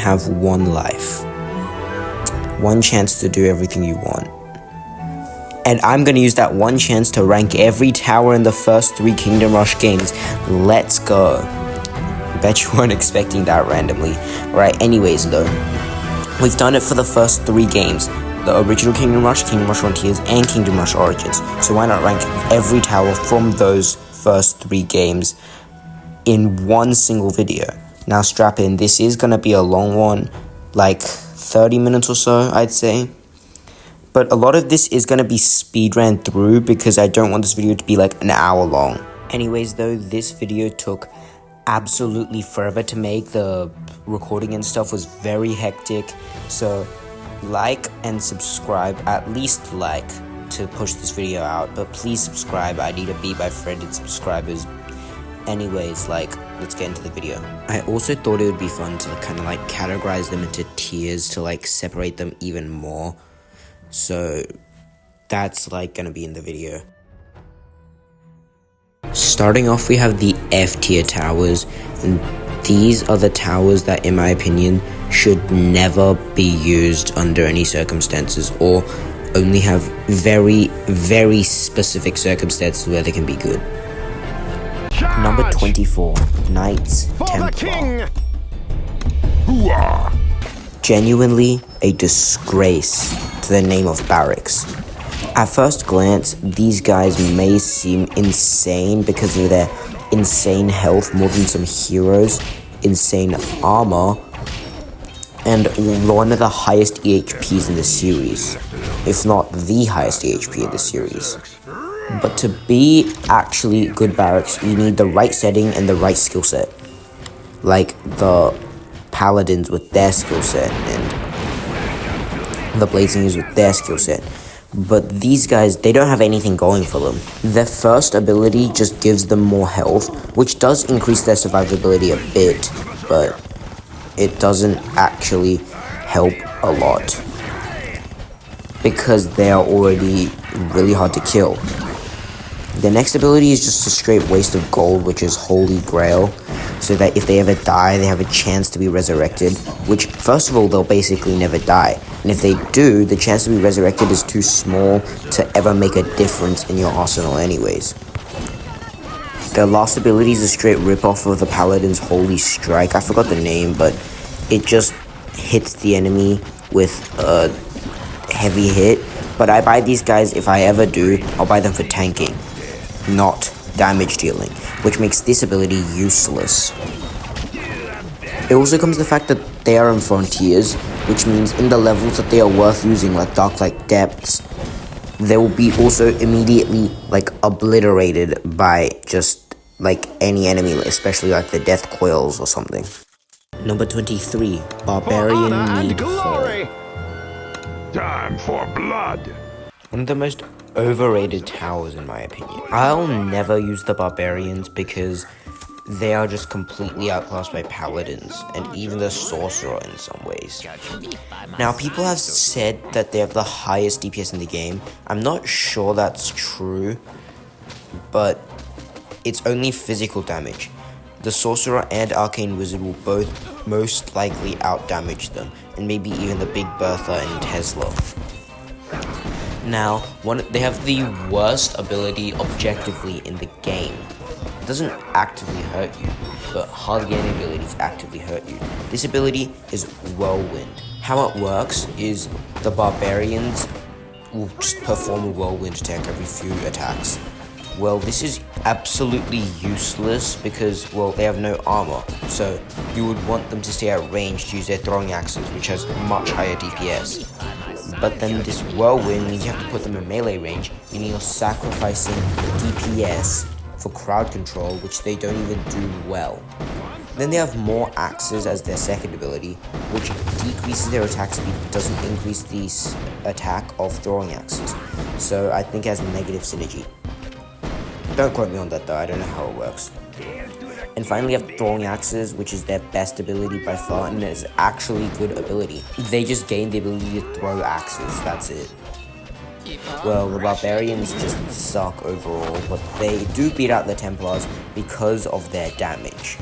have one life. One chance to do everything you want. And I'm going to use that one chance to rank every tower in the first 3 Kingdom Rush games. Let's go. Bet you weren't expecting that randomly. Right, anyways though. We've done it for the first 3 games. The original Kingdom Rush Frontiers, and Kingdom Rush Origins. So why not rank every tower from those first 3 games in one single video? Now strap in, this is going to be a long one, like 30 minutes or so, I'd say. But a lot of this is going to be speed ran through because I don't want this video to be like an hour long. Anyways though, this video took absolutely forever to make. The recording and stuff was very hectic. So like and subscribe, at least like, to push this video out. But please subscribe, I need to beat my friended subscribers. Anyways, let's get into the video. I also thought it would be fun to kind of categorize them into tiers to separate them even more. So that's gonna be in the video. Starting off, we have the F tier towers, and these are the towers that, in my opinion, should never be used under any circumstances, or only have very, very specific circumstances where they can be good. Number 24, Knights Templar. Genuinely a disgrace to the name of Barracks. At first glance, these guys may seem insane because of their insane health, more than some heroes, insane armor, and one of the highest EHPs in the series, if not the highest EHP in the series. But to be actually good Barracks, you need the right setting and the right skill set. Like the Paladins with their skill set, and the Blazingers with their skill set. But these guys, they don't have anything going for them. Their first ability just gives them more health, which does increase their survivability a bit, but it doesn't actually help a lot, because they are already really hard to kill. The next ability is just a straight waste of gold, which is Holy Grail, so that if they ever die, they have a chance to be resurrected, which, first of all, they'll basically never die. And if they do, the chance to be resurrected is too small to ever make a difference in your arsenal anyways. Their last ability is a straight rip-off of the Paladin's Holy Strike. I forgot the name, but it just hits the enemy with a heavy hit. But I buy these guys, if I ever do, I'll buy them for tanking, not damage dealing, which makes this ability useless. It also comes to the fact that they are in Frontiers, which means in the levels that they are worth using, like Darklight Depths, they will be also immediately obliterated by just any enemy, especially the Death Coils or something. Number 23, Barbarian Need Hall. Time for blood. One of the most overrated towers in my opinion. I'll never use the Barbarians because they are just completely outclassed by Paladins, and even the Sorcerer in some ways. Now, people have said that they have the highest DPS in the game. I'm not sure that's true, but it's only physical damage. The Sorcerer and Arcane Wizard will both most likely out-damage them, and maybe even the Big Bertha and Tesla. Now, they have the worst ability objectively in the game. It doesn't actively hurt you, but hardly any abilities actively hurt you. This ability is Whirlwind. How it works is the Barbarians will just perform a Whirlwind attack every few attacks. Well, this is absolutely useless because, well, they have no armor, so you would want them to stay at range to use their throwing axes, which has much higher DPS. But then this Whirlwind means you have to put them in melee range, meaning you're sacrificing DPS for crowd control, which they don't even do well. Then they have more axes as their second ability, which decreases their attack speed but doesn't increase the attack of throwing axes. So I think it has negative synergy. Don't quote me on that though, I don't know how it works. And finally you have throwing axes, which is their best ability by far, and it's actually good ability. They just gain the ability to throw axes, that's it. Well, the Barbarians just suck overall, but they do beat out the Templars because of their damage.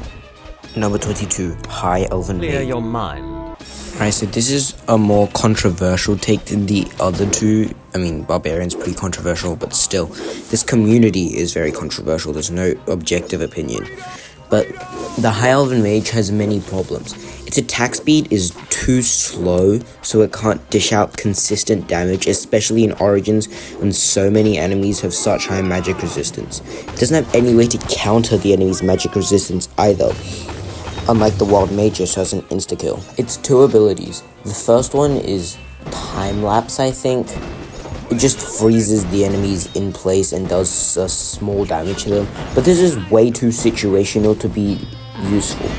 Number 22, High Elven Maiden. Clear your mind. Alright, so this is a more controversial take than the other two. I mean, Barbarian's pretty controversial, but still, this community is very controversial. There's no objective opinion. But the High Elven Mage has many problems. Its attack speed is too slow, so it can't dish out consistent damage, especially in Origins when so many enemies have such high magic resistance. It doesn't have any way to counter the enemy's magic resistance either, unlike the Wild Magus, who has an insta-kill. Its two abilities. The first one is time-lapse, I think. It just freezes the enemies in place and does a small damage to them. But this is way too situational to be useful.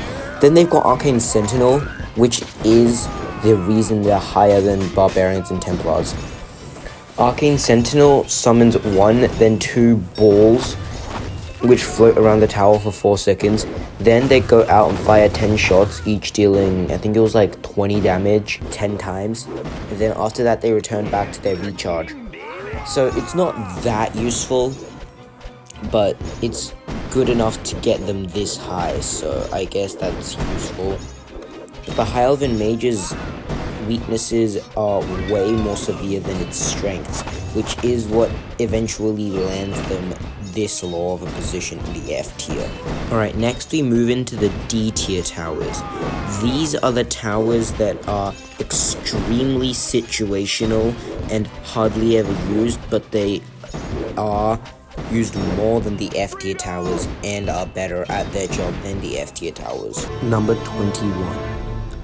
Then they've got Arcane Sentinel, which is the reason they're higher than Barbarians and Templars. Arcane Sentinel summons one, then two balls, which float around the tower for 4 seconds. Then they go out and fire 10 shots, each dealing, I think it was like 20 damage 10 times. And then after that, they return back to their recharge. So it's not that useful, but it's good enough to get them this high, so I guess that's useful. The High Elven Mage's weaknesses are way more severe than its strengths, which is what eventually lands them this low of a position in the F tier. Alright, next we move into the D tier towers. These are the towers that are extremely situational and hardly ever used, but they are used more than the F tier towers and are better at their job than the F tier towers. Number 21.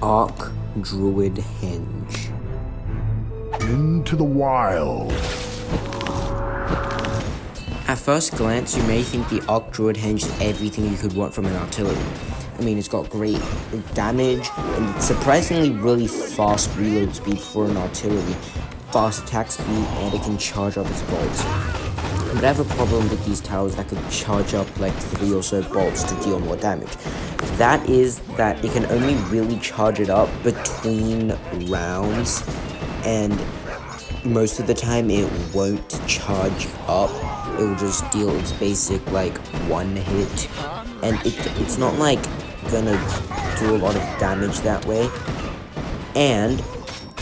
Arc Druid Henge. Into the wild. At first glance, you may think the Arc Druid Henge is everything you could want from an artillery. I mean, it's got great damage and surprisingly really fast reload speed for an artillery, fast attack speed, and it can charge up its bolts. But I have a problem with these towers that could charge up like 3 or so bolts to deal more damage. That is that it can only really charge it up between rounds, and most of the time it won't charge up. It will just deal its basic like 1 hit, and it's not like gonna do a lot of damage that way. And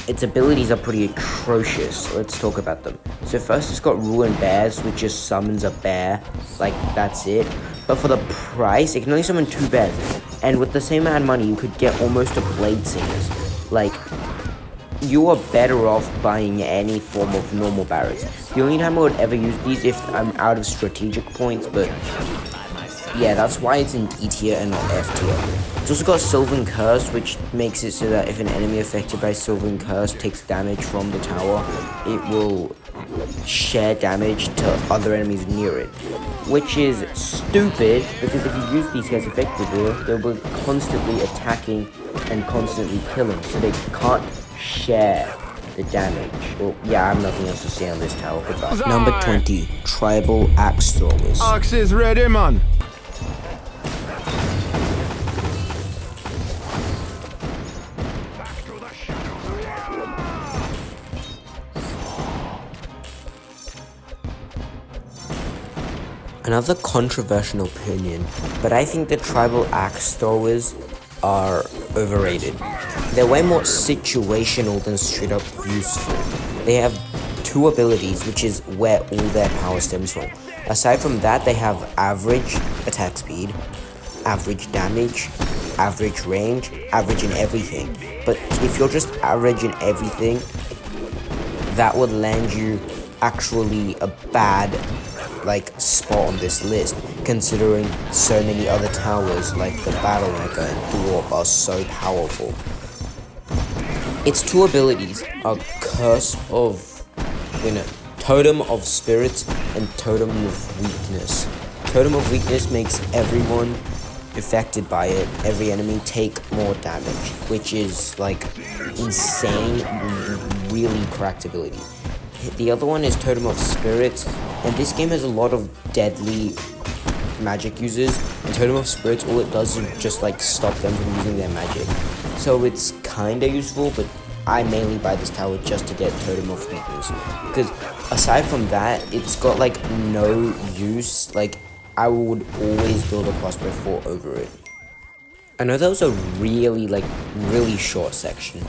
its abilities are pretty atrocious. Let's talk about them. So first, it's got Ruin Bears, which just summons a bear. Like, that's it. But for the price, it can only summon 2 bears. And with the same amount of money, you could get almost a Blade Singers. Like, you are better off buying any form of normal barracks. The only time I would ever use these if I'm out of strategic points, but yeah, that's why it's in D tier and not F tier. It's also got Sylvan Curse, which makes it so that if an enemy affected by Sylvan Curse takes damage from the tower, it will share damage to other enemies near it. Which is stupid, because if you use these guys effectively, they'll be constantly attacking and constantly killing, so they can't share the damage. Well, yeah, I have nothing else to say on this tower. Goodbye. Number 20, Tribal Axe Throwers. Ox is ready, man. Another controversial opinion, but I think the Tribal Axe Throwers are overrated. They're way more situational than straight up useful. They have 2 abilities, which is where all their power stems from. Aside from that, they have average attack speed, average damage, average range, average in everything. But if you're just average in everything, that would land you actually a bad spot on this list, considering so many other towers like the Battle Anchor and Dwarf are so powerful. Its 2 abilities are Curse of, Totem of Spirits and Totem of Weakness. Totem of Weakness makes everyone affected by it, every enemy, take more damage, which is like insane, really cracked ability. The other one is Totem of Spirits, and this game has a lot of deadly magic users, and Totem of Spirits, all it does is just stop them from using their magic. So it's kinda useful, but I mainly buy this tower just to get Totem of Weakness, because aside from that, it's got no use. I would always build a Crossbow 4 over it. I know that was a really short section,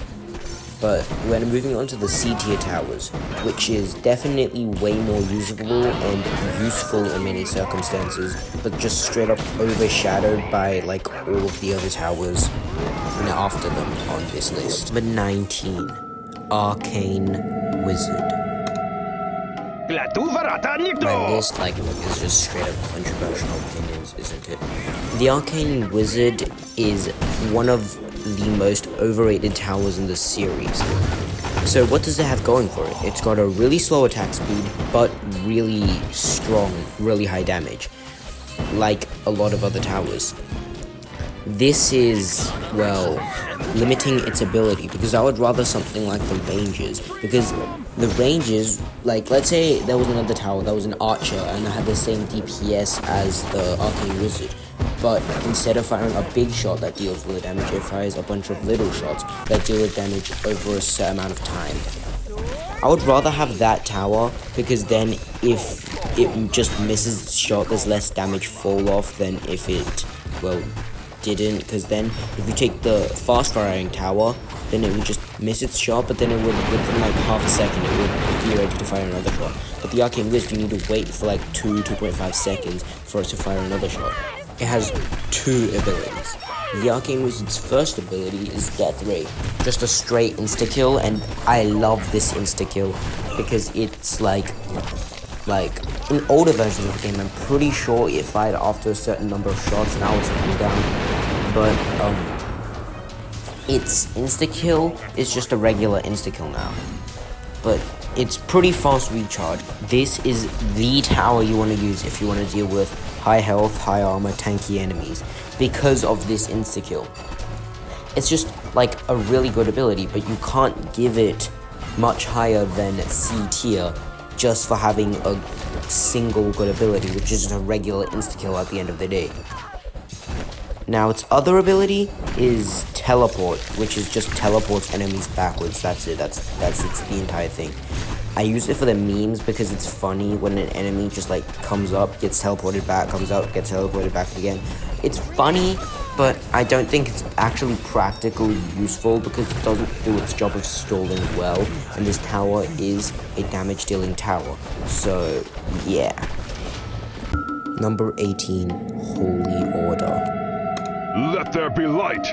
but we're moving on to the C tier towers, which is definitely way more usable and useful in many circumstances, but just straight up overshadowed by like all of the other towers after them on this list. Number 19, Arcane Wizard. My list, is just straight up controversial opinions, isn't it? The Arcane Wizard is one of the most overrated towers in the series. So what does it have going for it? It's got a really slow attack speed, but really strong, really high damage, like a lot of other towers. This is, well, limiting its ability, because I would rather something like the ranges, because the ranges, like, let's say there was another tower that was an archer and had the same DPS as the Arcane Wizard, but instead of firing a big shot that deals with damage, it fires a bunch of little shots that deal with damage over a certain amount of time. I would rather have that tower, because then if it just misses its shot, there's less damage fall off than if it, well, didn't, because then if you take the fast firing tower, then it would just miss its shot, but then it would, within like half a second, it would be ready to fire another shot. But the Arcane Wizard, you need to wait for like 2.5 seconds for it to fire another shot. It has two abilities. The Arcane Wizard's first ability is Death Ray, just a straight insta-kill, and I love this insta-kill because it's like in older versions of the game, I'm pretty sure it fired after a certain number of shots, now it's coming down. But its insta-kill is just a regular insta-kill now. But it's pretty fast recharge. This is the tower you want to use if you want to deal with high health, high armor, tanky enemies, because of this insta-kill. It's just like a really good ability, but you can't give it much higher than C tier just for having a single good ability, which is just a regular insta-kill at the end of the day. Now, its other ability is Teleport, which is just teleports enemies backwards. That's it. That's the entire thing. I use it for the memes because it's funny when an enemy just like comes up, gets teleported back, comes up, gets teleported back again. It's funny, but I don't think it's actually practically useful because it doesn't do its job of stalling well, and this tower is a damage dealing tower. So, yeah. Number 18, Holy Order. Let there be light.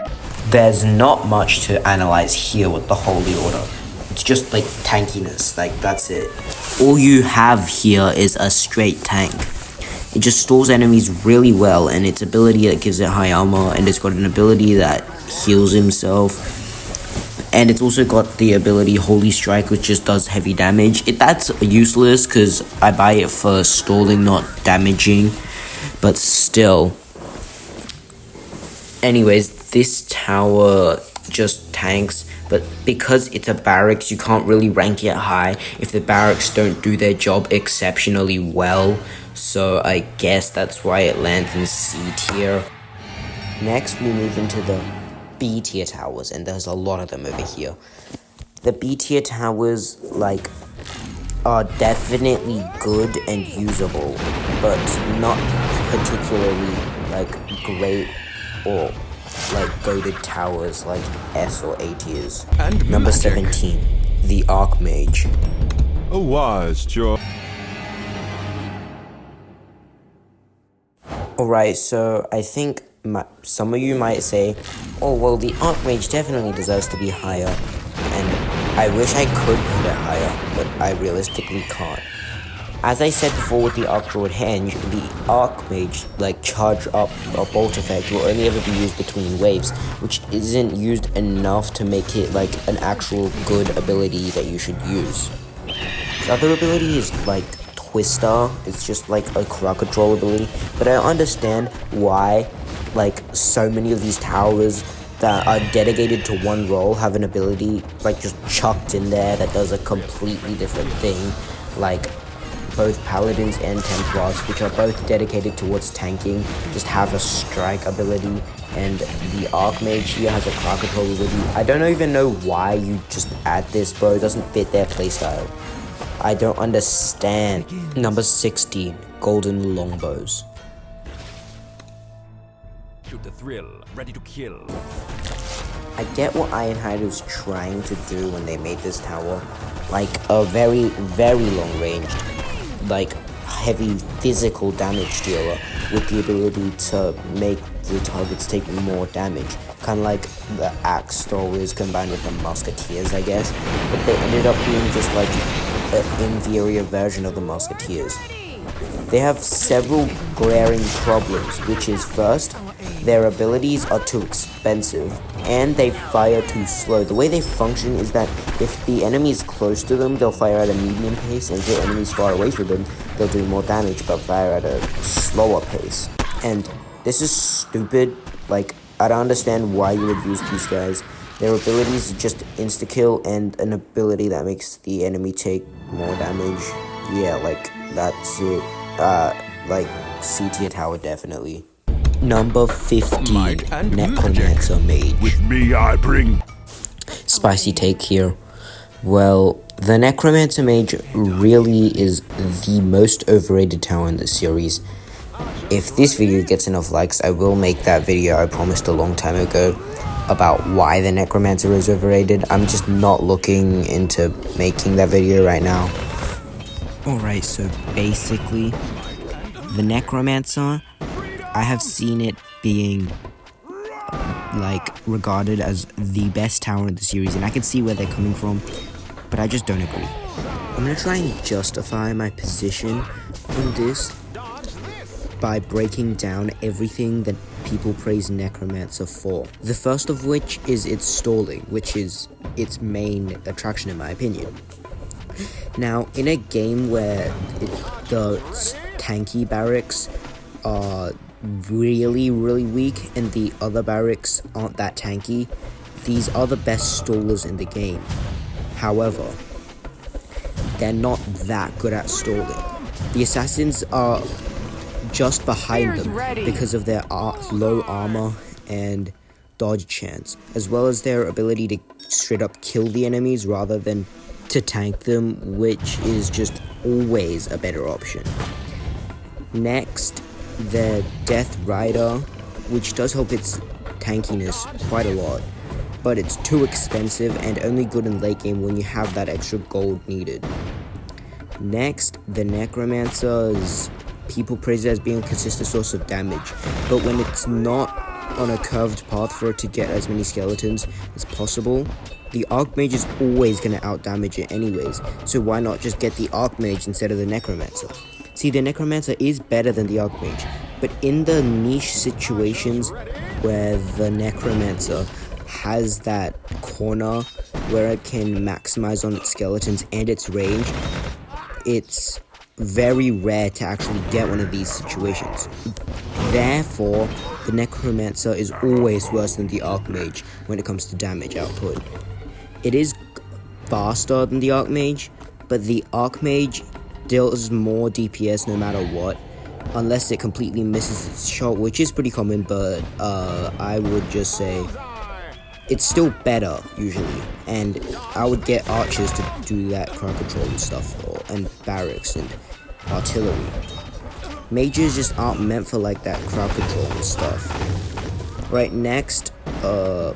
There's not much to analyze here with the Holy Order. It's just like tankiness, like that's it. All you have here is a straight tank. It just stalls enemies really well, and its ability that gives it high armor, and it's got an ability that heals himself, and it's also got the ability Holy Strike, which just does heavy damage. That's useless because I buy it for stalling, not damaging, but still. Anyways, this tower just tanks, but because it's a barracks, you can't really rank it high if the barracks don't do their job exceptionally well, so I guess that's why it lands in C tier. Next, we move into the B tier towers, and there's a lot of them over here. The B tier towers, like, are definitely good and usable, but not particularly, like, great or like goated towers like S or A tiers. And Number magic. 17, the Archmage. A wise choice. Alright, so I think some of you might say, oh well, the Archmage definitely deserves to be higher, and I wish I could put it higher, but I realistically can't. As I said before with the Archdruid Henge, the Archmage, like, charge up a bolt effect will only ever be used between waves, which isn't used enough to make it, like, an actual good ability that you should use. The other ability is, like, Twister. It's just, like, a crowd control ability, but I understand why, like, so many of these towers that are dedicated to one role have an ability, like, just chucked in there that does a completely different thing, like, both Paladins and Templars, which are both dedicated towards tanking, just have a strike ability, and the Archmage here has a crowd control ability. I don't even know why you just add this, bro. It doesn't fit their playstyle. I don't understand. Number 16, Golden Longbows. Shoot the thrill, ready to kill. I get what Ironhide was trying to do when they made this tower. Like a very, very long range, like heavy physical damage dealer with the ability to make the targets take more damage. Kind of like the Axe Stalwars combined with the Musketeers, I guess. But they ended up being just like an inferior version of the Musketeers. They have several glaring problems, which is first, their abilities are too expensive, and they fire too slow. The way they function is that if the enemy is close to them, they'll fire at a medium pace, and if the enemy is far away from them, they'll do more damage, but fire at a slower pace. And this is stupid. Like, I don't understand why you would use these guys. Their abilities are just insta-kill and an ability that makes the enemy take more damage. Yeah, like, that's it. Like, C-tier tower, definitely. Number 15, Might and Necromancer Mage. With me I bring... Spicy take here. Well, the Necromancer Mage really is the most overrated tower in the series. If this video gets enough likes, I will make that video I promised a long time ago about why the Necromancer is overrated. I'm just not looking into making that video right now. Alright, so basically, the Necromancer, I have seen it being like regarded as the best tower in the series, and I can see where they're coming from, but I just don't agree. I'm gonna try and justify my position in this by breaking down everything that people praise Necromancer for. The first of which is its stalling, which is its main attraction in my opinion. Now, in a game where the tanky barracks are really, really weak and the other barracks aren't that tanky, these are the best stallers in the game. However, they're not that good at stalling. The assassins are just behind them because of their low armor and dodge chance, as well as their ability to straight up kill the enemies rather than to tank them, which is just always a better option. Next, the Death Rider, which does help its tankiness quite a lot, but it's too expensive and only good in late game when you have that extra gold needed. Next, the Necromancers, people praise it as being a consistent source of damage, but when it's not on a curved path for it to get as many skeletons as possible, the Archmage is always going to outdamage it anyways, so why not just get the Archmage instead of the Necromancer? See, the Necromancer is better than the Archmage, but in the niche situations where the Necromancer has that corner where it can maximize on its skeletons and its range, it's very rare to actually get one of these situations. Therefore, the Necromancer is always worse than the Archmage when it comes to damage output. It is faster than the Archmage, but the Archmage deals more DPS no matter what, unless it completely misses its shot, which is pretty common, but I would just say it's still better usually, and I would get archers to do that crowd control and stuff, and barracks and artillery. Mages just aren't meant for like that crowd control and stuff. Right, next,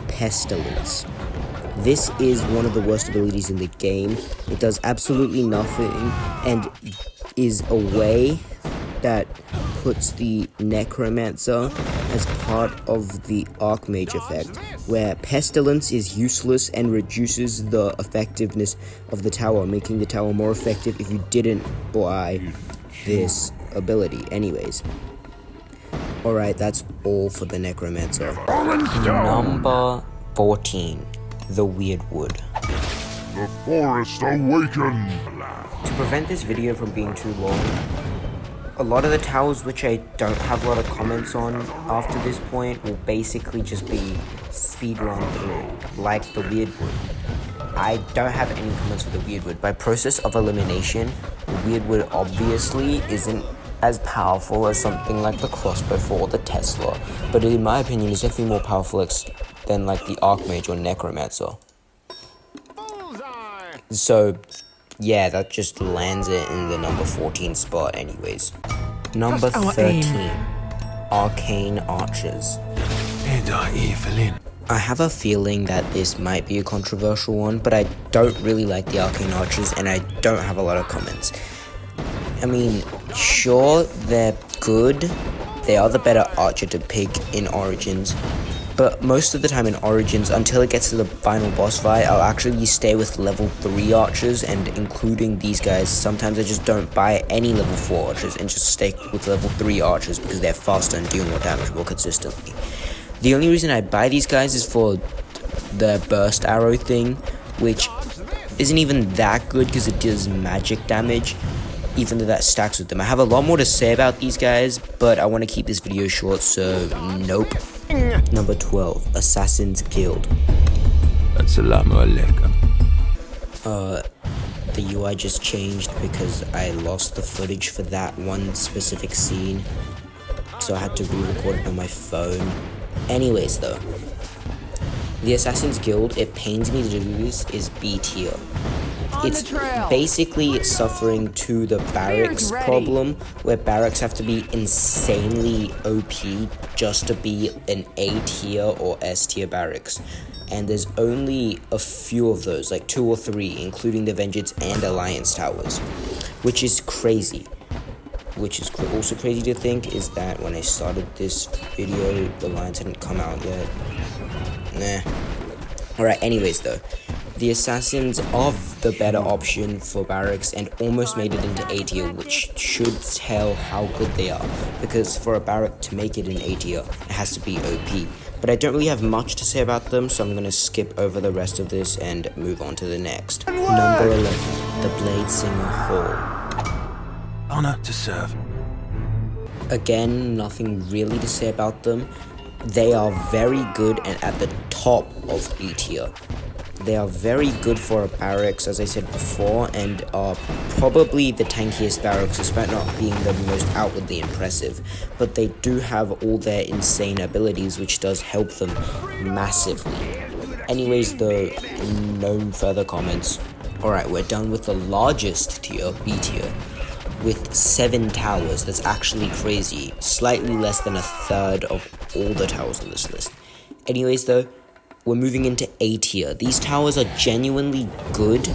Pestilence. This is one of the worst abilities in the game. It does absolutely nothing and is a way that puts the Necromancer as part of the Archmage effect, where Pestilence is useless and reduces the effectiveness of the tower, making the tower more effective if you didn't buy this ability anyways. Alright, that's all for the Necromancer. Number 14. The Weirdwood. The forest awaken! To prevent this video from being too long, a lot of the towers which I don't have a lot of comments on after this point will basically just be speedrun through, like the Weirdwood. I don't have any comments for the Weirdwood. By process of elimination, the Weirdwood obviously isn't as powerful as something like the Crossbow 4 or the Tesla, but in my opinion is definitely more powerful than like the Archmage or Necromancer. So yeah, that just lands it in the number 14 spot anyways. Number 13, Arcane Archers. I have a feeling that this might be a controversial one, but I don't really like the Arcane Archers and I don't have a lot of comments. I mean, sure, they're good. They are the better archer to pick in Origins. But most of the time in Origins, until it gets to the final boss fight, I'll actually stay with level 3 archers, and including these guys, sometimes I just don't buy any level 4 archers and just stay with level 3 archers because they're faster and deal more damage more consistently. The only reason I buy these guys is for the burst arrow thing, which isn't even that good because it does magic damage, even though that stacks with them. I have a lot more to say about these guys, but I want to keep this video short, so nope. Number 12, Assassin's Guild. Assalamu alaikum. The UI just changed because I lost the footage for that one specific scene, so I had to re-record it on my phone. Anyways though, the Assassin's Guild, it pains me to do this, is B tier. It's basically suffering to the barracks problem, where barracks have to be insanely OP just to be an A tier or S tier barracks. And there's only a few of those, like 2 or 3, including the Vengeance and Alliance towers, which is crazy. Which is also crazy to think is that when I started this video, the Alliance hadn't come out yet. Alright, anyways though. The Assassins are the better option for barracks and almost made it into A tier, which should tell how good they are, because for a barrack to make it in A tier, it has to be OP. But I don't really have much to say about them, so I'm going to skip over the rest of this and move on to the next. Number 11, the Bladesinger Hall. Honor to serve. Again, nothing really to say about them. They are very good and at the top of B tier. They are very good for a barracks, as I said before, and are probably the tankiest barracks, despite not being the most outwardly impressive. But they do have all their insane abilities, which does help them massively. Anyways, though, no further comments. Alright, we're done with the largest tier, B tier, with 7 towers. That's actually crazy. Slightly less than a third of all the towers on this list. Anyways, though, we're moving into A tier. These towers are genuinely good,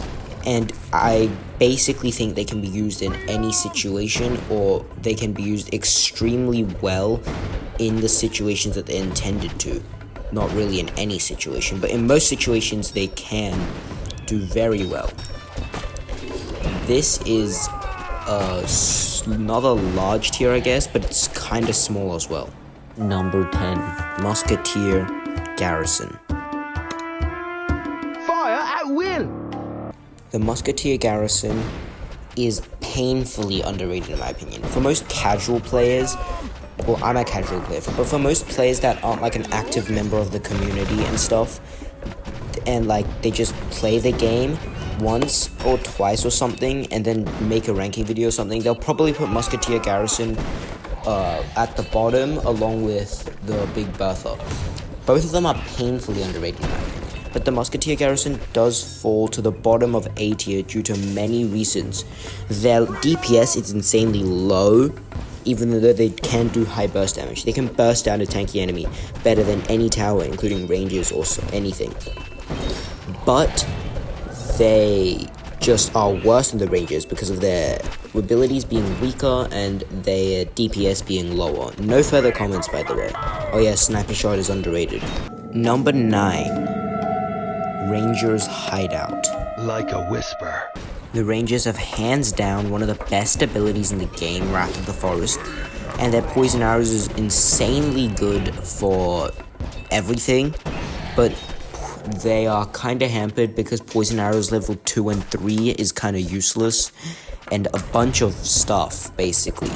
and I basically think they can be used in any situation, or they can be used extremely well in the situations that they're intended to. Not really in any situation, but in most situations they can do very well. This is another large tier, I guess, but it's kind of small as well. Number 10, Musketeer Garrison. The Musketeer Garrison is painfully underrated in my opinion. For most casual players, well, I'm a casual player, but for most players that aren't like an active member of the community and stuff, and like they just play the game once or twice or something and then make a ranking video or something, they'll probably put Musketeer Garrison at the bottom along with the Big Bertha. Both of them are painfully underrated in my opinion. But the Musketeer Garrison does fall to the bottom of A tier due to many reasons. Their DPS is insanely low, even though they can do high burst damage. They can burst down a tanky enemy better than any tower, including ranges or anything. But they just are worse than the rangers because of their abilities being weaker and their DPS being lower. No further comments, by the way. Oh yeah, Sniper Shot is underrated. Number 9. Rangers Hideout. Like a whisper. The Rangers have hands down one of the best abilities in the game, Wrath of the Forest, and their poison arrows is insanely good for everything, but they are kind of hampered because poison arrows level 2 and 3 is kind of useless, and a bunch of stuff, basically.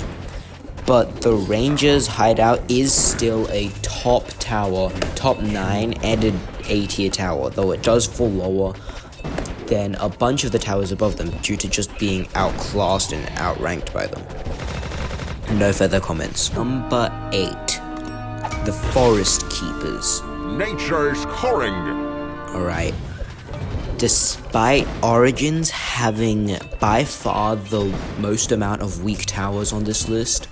But the Rangers Hideout is still a top tower, top 9, and an A tier tower, though it does fall lower than a bunch of the towers above them due to just being outclassed and outranked by them. No further comments. Number 8. The Forest Keepers. Nature's calling. Alright. Despite Origins having by far the most amount of weak towers on this list,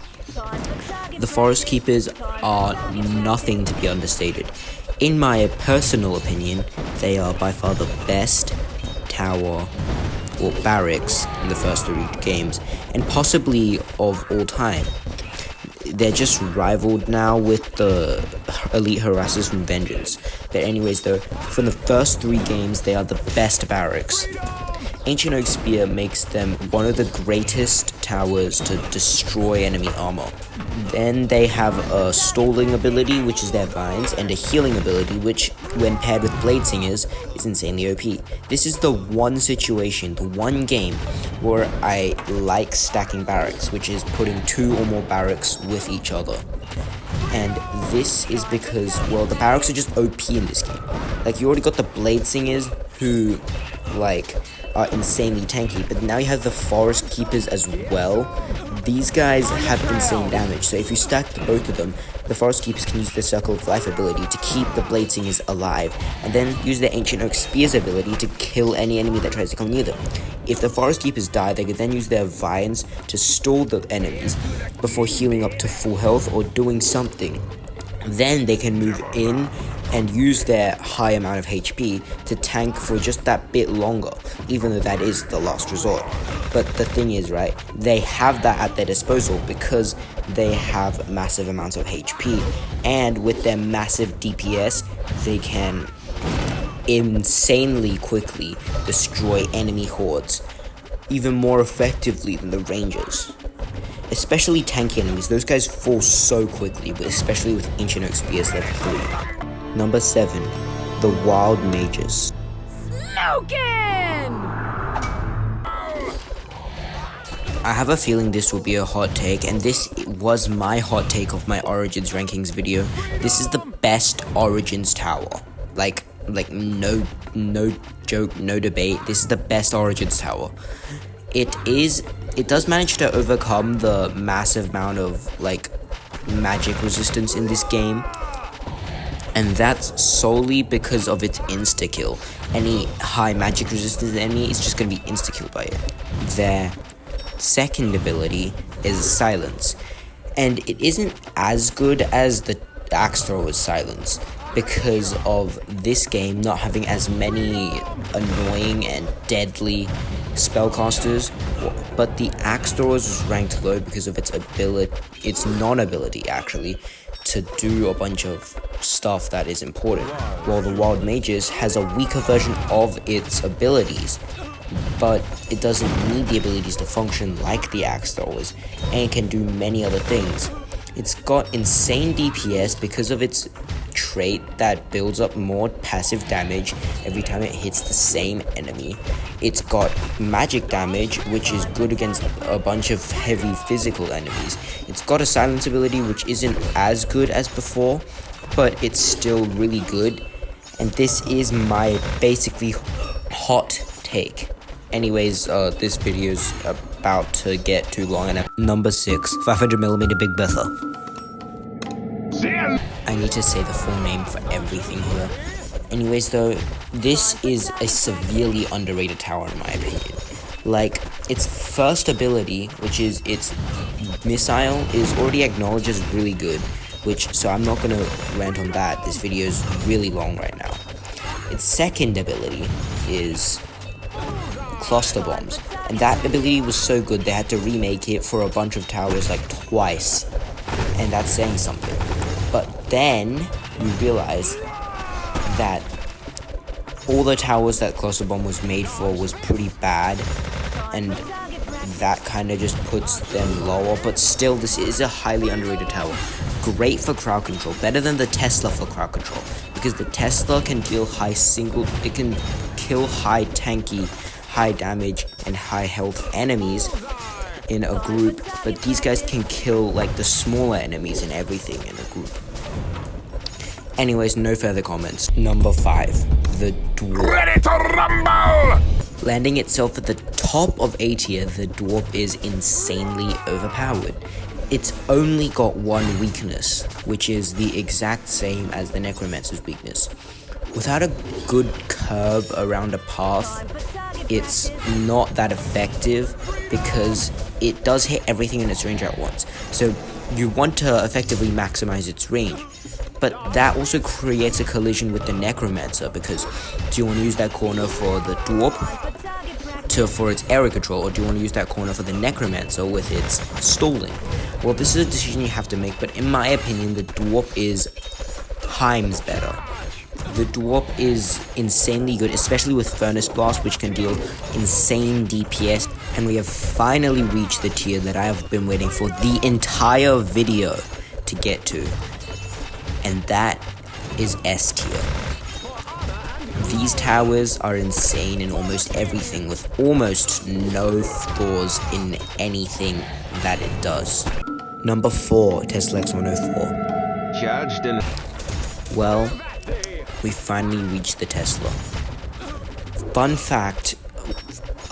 the Forest Keepers are nothing to be understated. In my personal opinion, they are by far the best tower or barracks in the first 3 games, and possibly of all time. They're just rivaled now with the Elite Harassers from Vengeance. But anyways though, from the first 3 games, they are the best barracks. Ancient Oak Spear makes them one of the greatest towers to destroy enemy armor. Then they have a stalling ability, which is their vines, and a healing ability, which, when paired with Blade Singers, is insanely OP. This is the one situation, the one game, where I like stacking barracks, which is putting 2 or more barracks with each other. And this is because, well, the barracks are just OP in this game. Like, you already got the Blade Singers, who, like, are insanely tanky, but now you have the Forest Keepers as well. These guys have insane damage, so if you stack both of them, the Forest Keepers can use their Circle of Life ability to keep the Blade Singers alive, and then use their Ancient Oak Spears ability to kill any enemy that tries to come near them. If the Forest Keepers die, they can then use their Vines to stall the enemies before healing up to full health or doing something. Then they can move in and use their high amount of HP to tank for just that bit longer, even though that is the last resort. But the thing is, right, they have that at their disposal because they have massive amounts of HP, and with their massive DPS, they can insanely quickly destroy enemy hordes, even more effectively than the Rangers. Especially tanky enemies, those guys fall so quickly, but especially with Ancient Oak Spears level 3. Number 7, the Wild Mages. Logan! I have a feeling this will be a hot take, and this was my hot take of my Origins rankings video. This is the best Origins tower. Like no joke, no debate. This is the best Origins tower. It does manage to overcome the massive amount of like magic resistance in this game, and that's solely because of its insta-kill. Any high magic resistance enemy is just going to be insta-killed by it. Their second ability is Silence, and it isn't as good as the Axe Thrower's Silence because of this game not having as many annoying and deadly spellcasters, but the Axe Thrower's was ranked low because of its non-ability actually, to do a bunch of stuff that is important, while the Wild Mages has a weaker version of its abilities, but it doesn't need the abilities to function like the Axe Throwers, and can do many other things. It's got insane DPS because of its trait that builds up more passive damage every time it hits the same enemy. It's got magic damage, which is good against a bunch of heavy physical enemies. It's got a silence ability, which isn't as good as before, but it's still really good. And this is my basically hot take. Anyways, this video's about to get too long. And number 6, 500mm Big Bertha. I need to say the full name for everything here. Anyways though, this is a severely underrated tower in my opinion. Like, its first ability, which is its missile, is already acknowledged as really good, so I'm not gonna rant on that. This video is really long right now. Its second ability is Cluster Bombs, and that ability was so good they had to remake it for a bunch of towers like twice, and that's saying something. But then you realize that all the towers that Cluster Bomb was made for was pretty bad, and that kind of just puts them lower. But still, this is a highly underrated tower. Great for crowd control, better than the Tesla for crowd control, because the Tesla can deal it can kill high tanky, high damage, and high health enemies in a group, but these guys can kill like the smaller enemies and everything in a group. Anyways, no further comments. Number 5, the Dwarf. Ready to rumble! Landing itself at the top of A tier, the Dwarf is insanely overpowered. It's only got one weakness, which is the exact same as the Necromancer's weakness. Without a good curve around a path, it's not that effective because it does hit everything in its range at once. So you want to effectively maximize its range. But that also creates a collision with the Necromancer, because do you want to use that corner for the Dwarf for its area control, or do you want to use that corner for the Necromancer with its stalling? Well, this is a decision you have to make, but in my opinion, the Dwarf is times better. The Dwarf is insanely good, especially with Furnace Blast, which can deal insane DPS, and we have finally reached the tier that I have been waiting for the entire video to get to, and that is S tier. These towers are insane in almost everything, with almost no flaws in anything that it does. Number 4, Tesla X104. Charged in. Well, we finally reached the Tesla. Fun fact,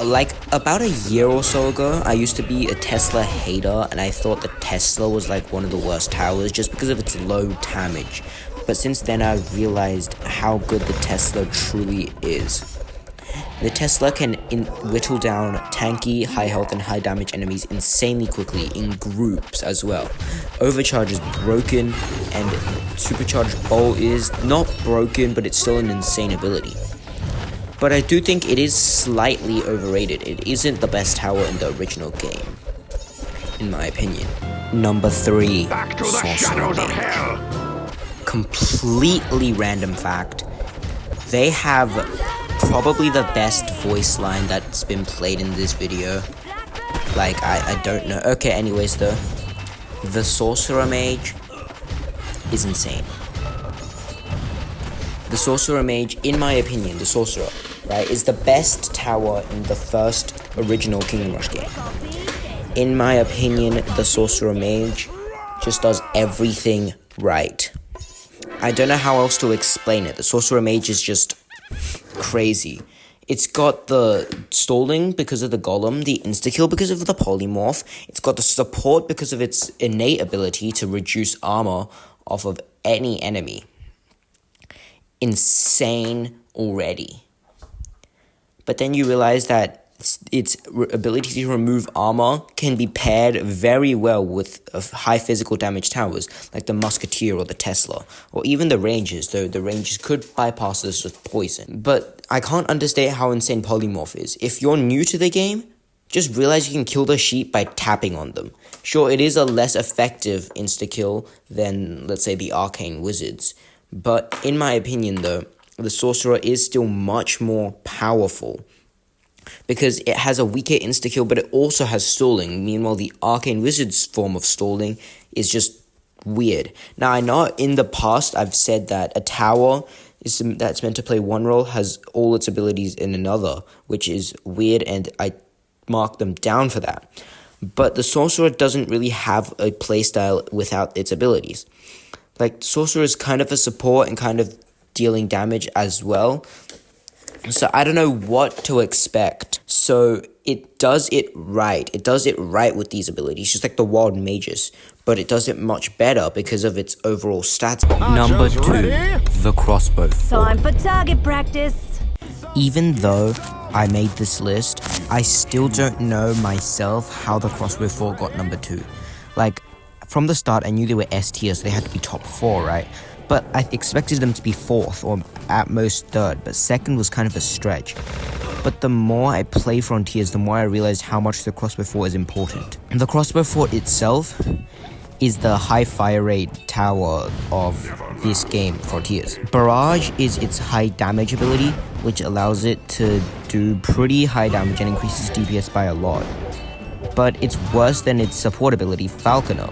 like about a year or so ago, I used to be a Tesla hater, and I thought the Tesla was like one of the worst towers just because of its low damage. But since then, I've realized how good the Tesla truly is. The Tesla can whittle down tanky, high health, and high damage enemies insanely quickly in groups as well. Overcharge is broken, and Supercharged Bowl is not broken, but it's still an insane ability. But I do think it is slightly overrated. It isn't the best tower in the original game, in my opinion. Number 3, Back to the Sorcerer shadows of Mage. hell. Completely random fact, they have probably the best voice line that's been played in this video. Like, I don't know. Okay, anyways though, the Sorcerer Mage is insane. The Sorcerer Mage, in my opinion, the Sorcerer, right, is the best tower in the first original Kingdom Rush game. In my opinion, the Sorcerer Mage just does everything right. I don't know how else to explain it. The Sorcerer Mage is just crazy. It's got the stalling because of the Golem, the insta-kill because of the Polymorph. It's got the support because of its innate ability to reduce armor off of any enemy. Insane already. But then you realize that its ability to remove armor can be paired very well with high physical damage towers like the Musketeer or the Tesla, or even the Rangers, though the Rangers could bypass this with poison. But I can't understate how insane Polymorph is. If you're new to the game, just realize you can kill the sheep by tapping on them. Sure, it is a less effective insta-kill than, let's say, the Arcane Wizards, but in my opinion though, the Sorcerer is still much more powerful, because it has a weaker insta-kill, but it also has stalling. Meanwhile, the Arcane Wizard's form of stalling is just weird. Now, I know in the past I've said that a tower that's meant to play one role has all its abilities in another, which is weird, and I mark them down for that. But the Sorcerer doesn't really have a playstyle without its abilities. Like, Sorcerer is kind of a support and kind of dealing damage as well. So I don't know what to expect. So it does it right. It does it right with these abilities, just like the Wild Mages. But it does it much better because of its overall stats. Number 2, the Crossbow Fort. Time for target practice. Even though I made this list, I still don't know myself how the Crossbow Fort got number 2. Like, from the start, I knew they were S tier, so they had to be top 4, right? But I expected them to be 4th, or at most 3rd, but 2nd was kind of a stretch. But the more I play Frontiers, the more I realized how much the Crossbow Fort is important. The Crossbow Fort itself is the high fire rate tower of this game, Frontiers. Barrage is its high damage ability, which allows it to do pretty high damage and increases DPS by a lot. But it's worse than its support ability, Falconer.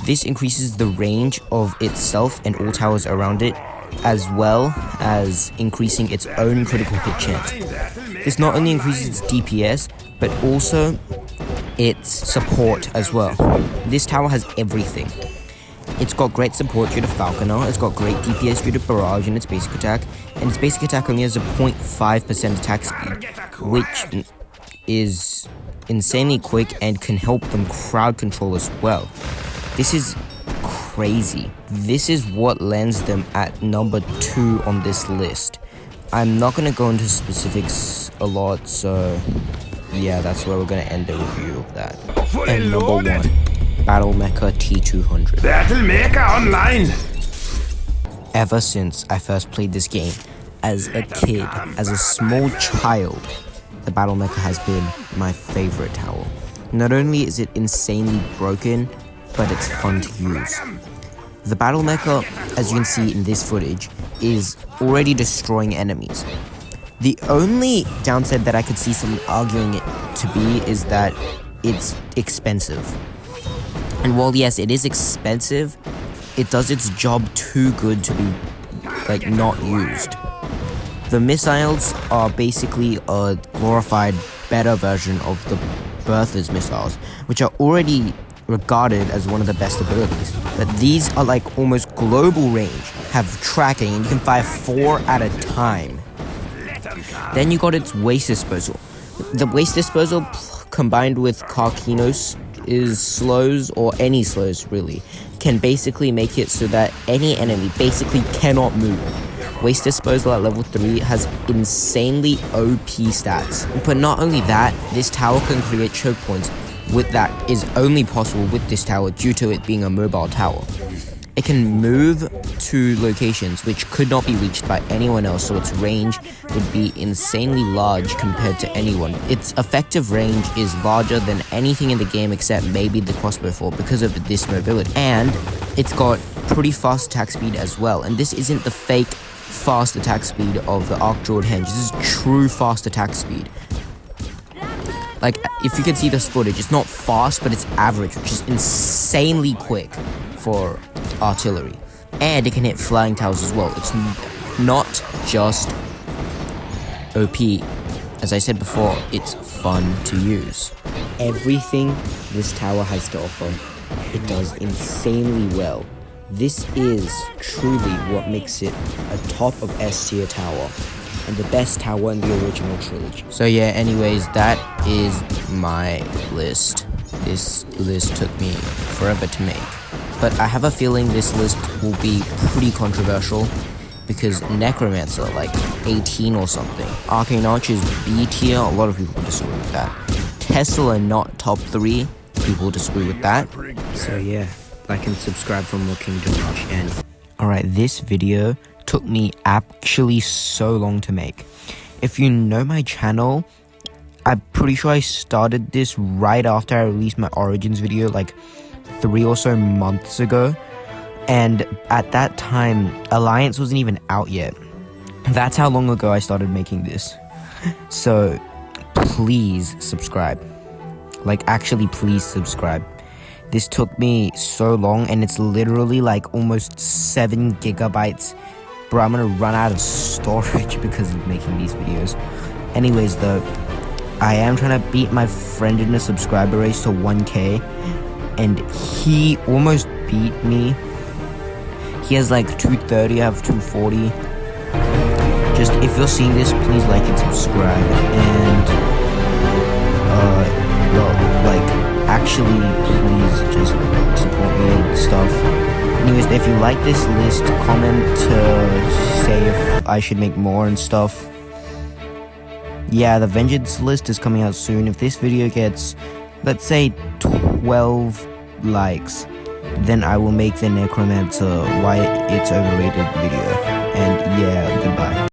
This increases the range of itself and all towers around it, as well as increasing its own critical hit chance. This not only increases its DPS, but also its support as well. This tower has everything. It's got great support due to Falconer, it's got great DPS due to Barrage and its basic attack, and its basic attack only has a 0.5% attack speed, which is insanely quick and can help them crowd control as well. This is crazy. This is what lands them at number 2 on this list. I'm not going to go into specifics a lot, so yeah, that's where we're going to end the review of that. And number 1, Battle Mecha T200. Battlemaker Online. Ever since I first played this game, as a kid, as a small child, the Battle Mecha has been my favorite tower. Not only is it insanely broken, but it's fun to use. The Battle Mecha, as you can see in this footage, is already destroying enemies. The only downside that I could see someone arguing it to be is that it's expensive. And while yes, it is expensive, it does its job too good to be like not used. The missiles are basically a glorified, better version of the Bertha's missiles, which are already regarded as one of the best abilities. But these are like almost global range, have tracking, and you can fire 4 at a time. Then you got its waste disposal. The waste disposal combined with Karkinos is slows, or any slows really, can basically make it so that any enemy basically cannot move. Waste disposal at level 3 has insanely OP stats. But not only that, this tower can create choke points with that is only possible with this tower due to it being a mobile tower. It can move to locations which could not be reached by anyone else, so its range would be insanely large compared to anyone. Its effective range is larger than anything in the game except maybe the crossbow 4 because of this mobility. And it's got pretty fast attack speed as well, and this isn't the fake fast attack speed of the Arc Jeweled Henge. This is true fast attack speed. Like, if you can see this footage, it's not fast, but it's average, which is insanely quick for artillery. And it can hit flying towers as well. It's not just OP. As I said before, it's fun to use. Everything this tower has to offer, it does insanely well. This is truly what makes it a top of S tier tower, and the best tower in the original trilogy. So yeah, anyways, that is my list. This list took me forever to make, but I have a feeling this list will be pretty controversial because Necromancer, like 18 or something. Arcane Arch is B tier, a lot of people disagree with that. Tesla not top 3, people disagree with that. So yeah, like and subscribe for more Kingdom Rush. And alright, this video took me actually so long to make. If you know my channel, I'm pretty sure I started this right after I released my Origins video like 3 or so months ago, and at that time Alliance wasn't even out yet. That's how long ago I started making this. So please subscribe, like actually please subscribe. This took me so long, and it's literally like almost 7 gigabytes. Bro, I'm gonna run out of storage because of making these videos. Anyways though, I am trying to beat my friend in a subscriber race to 1k, and he almost beat me. He has like 230, I have 240. Just, if you're seeing this, please like and subscribe, and actually please just support me and stuff. Anyways, if you like this list, comment to say if I should make more and stuff. Yeah, the Vengeance list is coming out soon. If this video gets, let's say, 12 likes, then I will make the Necromancer why it's overrated video. And yeah, goodbye.